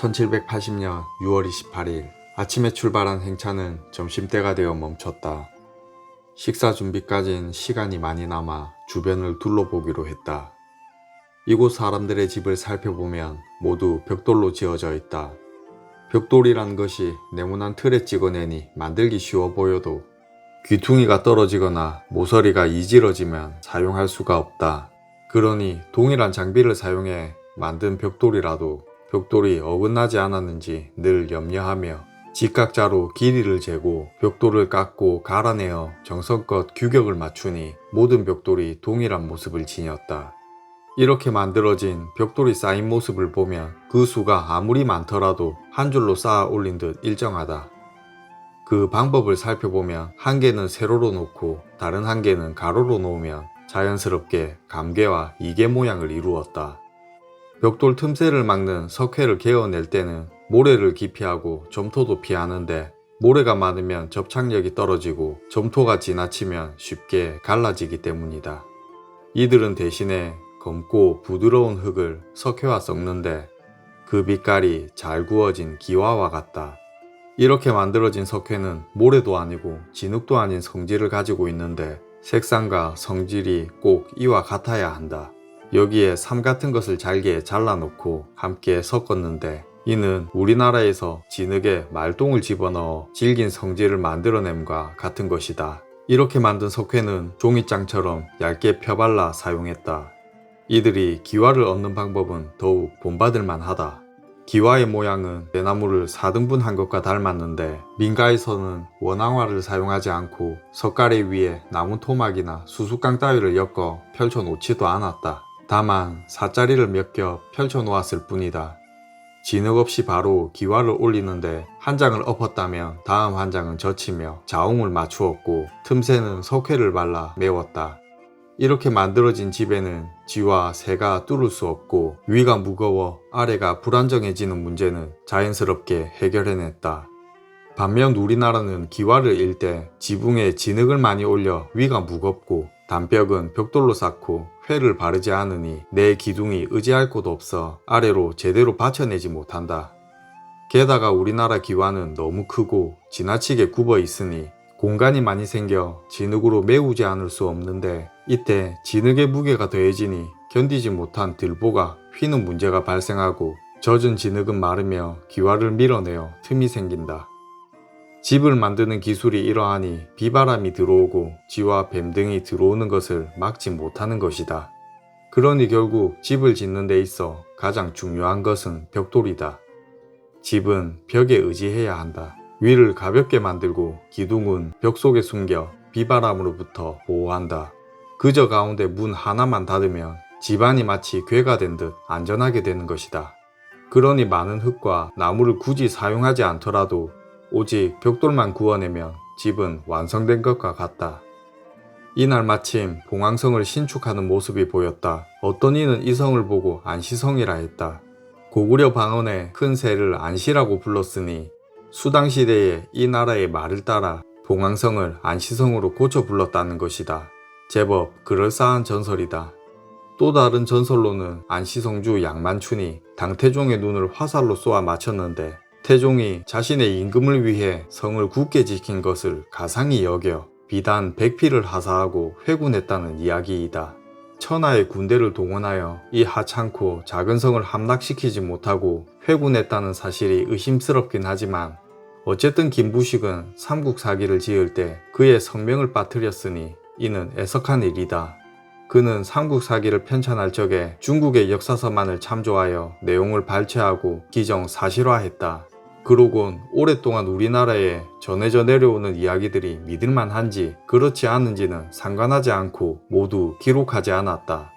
1780년 6월 28일 아침에 출발한 행차는 점심때가 되어 멈췄다. 식사 준비까진 시간이 많이 남아 주변을 둘러보기로 했다. 이곳 사람들의 집을 살펴보면 모두 벽돌로 지어져 있다. 벽돌이란 것이 네모난 틀에 찍어내니 만들기 쉬워 보여도 귀퉁이가 떨어지거나 모서리가 이질러지면 사용할 수가 없다. 그러니 동일한 장비를 사용해 만든 벽돌이라도 벽돌이 어긋나지 않았는지 늘 염려하며 직각자로 길이를 재고 벽돌을 깎고 갈아내어 정성껏 규격을 맞추니 모든 벽돌이 동일한 모습을 지녔다. 이렇게 만들어진 벽돌이 쌓인 모습을 보면 그 수가 아무리 많더라도 한 줄로 쌓아 올린 듯 일정하다. 그 방법을 살펴보면 한 개는 세로로 놓고 다른 한 개는 가로로 놓으면 자연스럽게 감개와 이개 모양을 이루었다. 벽돌 틈새를 막는 석회를 개어낼 때는 모래를 기피하고 점토도 피하는데 모래가 많으면 접착력이 떨어지고 점토가 지나치면 쉽게 갈라지기 때문이다. 이들은 대신에 검고 부드러운 흙을 석회와 섞는데 그 빛깔이 잘 구워진 기와와 같다. 이렇게 만들어진 석회는 모래도 아니고 진흙도 아닌 성질을 가지고 있는데 색상과 성질이 꼭 이와 같아야 한다. 여기에 삼 같은 것을 잘게 잘라놓고 함께 섞었는데 이는 우리나라에서 진흙에 말똥을 집어넣어 질긴 성질을 만들어냄과 같은 것이다. 이렇게 만든 석회는 종이장처럼 얇게 펴발라 사용했다. 이들이 기와를 얻는 방법은 더욱 본받을 만하다. 기와의 모양은 대나무를 4등분한 것과 닮았는데 민가에서는 원앙화를 사용하지 않고 석가래 위에 나무 토막이나 수수깡 따위를 엮어 펼쳐 놓지도 않았다. 다만 사짜리를 몇 겹 펼쳐 놓았을 뿐이다. 진흙 없이 바로 기와를 올리는데 한 장을 엎었다면 다음 한 장은 젖히며 자웅을 맞추었고 틈새는 석회를 발라 메웠다. 이렇게 만들어진 집에는 쥐와 새가 뚫을 수 없고 위가 무거워 아래가 불안정해지는 문제는 자연스럽게 해결해냈다. 반면 우리나라는 기와를 일 때 지붕에 진흙을 많이 올려 위가 무겁고 단벽은 벽돌로 쌓고 회를 바르지 않으니 내 기둥이 의지할 곳 없어 아래로 제대로 받쳐내지 못한다. 게다가 우리나라 기와는 너무 크고 지나치게 굽어 있으니 공간이 많이 생겨 진흙으로 메우지 않을 수 없는데 이때 진흙의 무게가 더해지니 견디지 못한 들보가 휘는 문제가 발생하고 젖은 진흙은 마르며 기와를 밀어내어 틈이 생긴다. 집을 만드는 기술이 이러하니 비바람이 들어오고 쥐와 뱀 등이 들어오는 것을 막지 못하는 것이다. 그러니 결국 집을 짓는 데 있어 가장 중요한 것은 벽돌이다. 집은 벽에 의지해야 한다. 위를 가볍게 만들고 기둥은 벽 속에 숨겨 비바람으로부터 보호한다. 그저 가운데 문 하나만 닫으면 집안이 마치 궤가 된 듯 안전하게 되는 것이다. 그러니 많은 흙과 나무를 굳이 사용하지 않더라도 오직 벽돌만 구워내면 집은 완성된 것과 같다. 이날 마침 봉황성을 신축하는 모습이 보였다. 어떤 이는 이 성을 보고 안시성이라 했다. 고구려 방언에 큰 새를 안시라고 불렀으니 수당시대에 이 나라의 말을 따라 봉황성을 안시성으로 고쳐 불렀다는 것이다. 제법 그럴싸한 전설이다. 또 다른 전설로는 안시성주 양만춘이 당태종의 눈을 화살로 쏘아 맞췄는데 태종이 자신의 임금을 위해 성을 굳게 지킨 것을 가상히 여겨 비단 100피를 하사하고 회군했다는 이야기이다. 천하의 군대를 동원하여 이 하찮고 작은 성을 함락시키지 못하고 회군했다는 사실이 의심스럽긴 하지만 어쨌든 김부식은 삼국사기를 지을 때 그의 성명을 빠뜨렸으니 이는 애석한 일이다. 그는 삼국사기를 편찬할 적에 중국의 역사서만을 참조하여 내용을 발췌하고 기정사실화했다. 그러곤 오랫동안 우리나라에 전해져 내려오는 이야기들이 믿을만한지 그렇지 않은지는 상관하지 않고 모두 기록하지 않았다.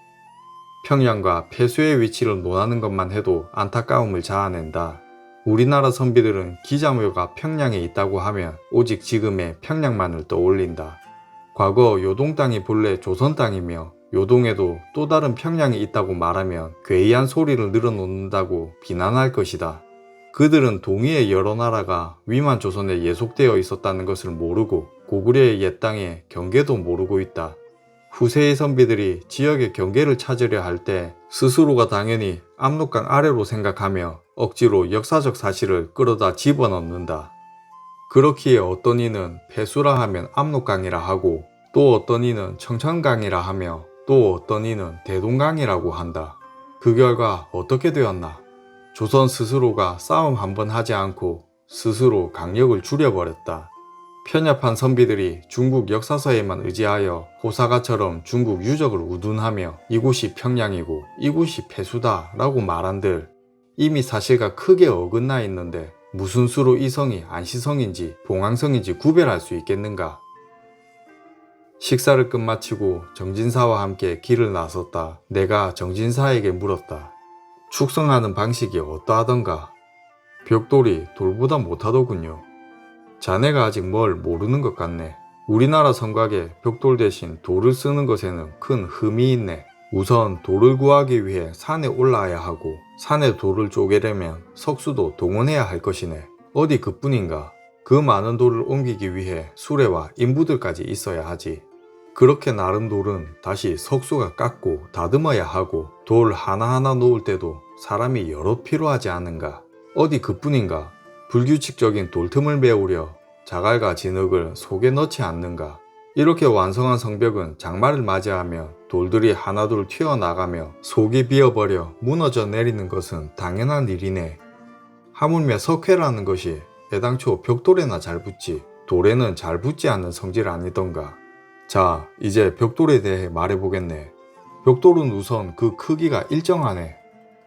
평양과 폐수의 위치를 논하는 것만 해도 안타까움을 자아낸다. 우리나라 선비들은 기자묘가 평양에 있다고 하면 오직 지금의 평양만을 떠올린다. 과거 요동 땅이 본래 조선 땅이며 요동에도 또 다른 평양이 있다고 말하면 괴이한 소리를 늘어놓는다고 비난할 것이다. 그들은 동의의 여러 나라가 위만 조선에 예속되어 있었다는 것을 모르고 고구려의 옛 땅에 경계도 모르고 있다. 후세의 선비들이 지역의 경계를 찾으려 할 때 스스로가 당연히 압록강 아래로 생각하며 억지로 역사적 사실을 끌어다 집어넣는다. 그렇기에 어떤 이는 폐수라 하면 압록강이라 하고, 또 어떤 이는 청천강이라 하며, 또 어떤 이는 대동강이라고 한다. 그 결과 어떻게 되었나? 조선 스스로가 싸움 한번 하지 않고 스스로 강력을 줄여버렸다. 편협한 선비들이 중국 역사서에만 의지하여 호사가처럼 중국 유적을 우둔하며 이곳이 평양이고 이곳이 폐수다 라고 말한들, 이미 사실과 크게 어긋나 있는데 무슨 수로 이 성이 안시성인지 봉황성인지 구별할 수 있겠는가? 식사를 끝마치고 정진사와 함께 길을 나섰다. 내가 정진사에게 물었다. 축성하는 방식이 어떠하던가? 벽돌이 돌보다 못하더군요. 자네가 아직 뭘 모르는 것 같네. 우리나라 성곽에 벽돌 대신 돌을 쓰는 것에는 큰 흠이 있네. 우선 돌을 구하기 위해 산에 올라야 하고, 산에 돌을 쪼개려면 석수도 동원해야 할 것이네. 어디 그뿐인가? 그 많은 돌을 옮기기 위해 수레와 인부들까지 있어야 하지. 그렇게 나른 돌은 다시 석수가 깎고 다듬어야 하고, 돌 하나하나 놓을 때도 사람이 여러 필요하지 않은가? 어디 그뿐인가? 불규칙적인 돌틈을 메우려 자갈과 진흙을 속에 넣지 않는가? 이렇게 완성한 성벽은 장마를 맞이하며 돌들이 하나둘 튀어나가며 속이 비어버려 무너져 내리는 것은 당연한 일이네. 하물며 석회라는 것이 애당초 벽돌에나 잘 붙지 돌에는 잘 붙지 않는 성질 아니던가. 자, 이제 벽돌에 대해 말해보겠네. 벽돌은 우선 그 크기가 일정하네.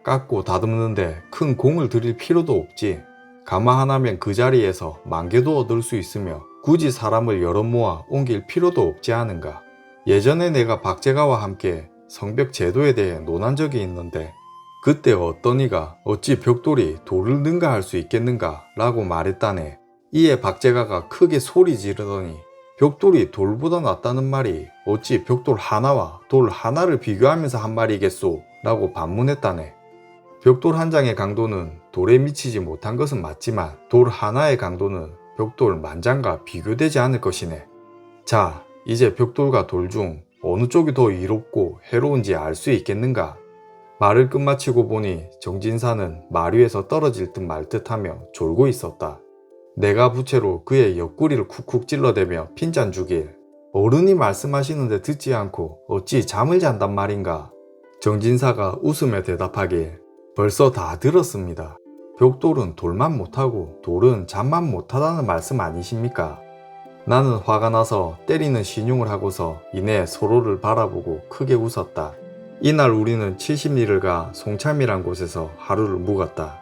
깎고 다듬는데 큰 공을 들일 필요도 없지. 가마 하나면 그 자리에서 만개도 얻을 수 있으며 굳이 사람을 여럿 모아 옮길 필요도 없지 않은가. 예전에 내가 박제가와 함께 성벽 제도에 대해 논한 적이 있는데, 그때 어떤 이가 어찌 벽돌이 돌을 능가할 수 있겠는가 라고 말했다네. 이에 박제가가 크게 소리 지르더니 벽돌이 돌보다 낫다는 말이 어찌 벽돌 하나와 돌 하나를 비교하면서 한 말이겠소 라고 반문했다네. 벽돌 한 장의 강도는 돌에 미치지 못한 것은 맞지만 돌 하나의 강도는 벽돌 만장과 비교되지 않을 것이네. 자, 이제 벽돌과 돌 중 어느 쪽이 더 이롭고 해로운지 알 수 있겠는가? 말을 끝마치고 보니 정진사는 말 위에서 떨어질 듯 말 듯하며 졸고 있었다. 내가 부채로 그의 옆구리를 쿡쿡 찔러대며 핀잔 주길, 어른이 말씀하시는데 듣지 않고 어찌 잠을 잔단 말인가? 정진사가 웃으며 대답하길, 벌써 다 들었습니다. 벽돌은 돌만 못하고 돌은 잠만 못하다는 말씀 아니십니까? 나는 화가 나서 때리는 신용을 하고서 이내 서로를 바라보고 크게 웃었다. 이날 우리는 70리를 가 송참이란 곳에서 하루를 묵었다.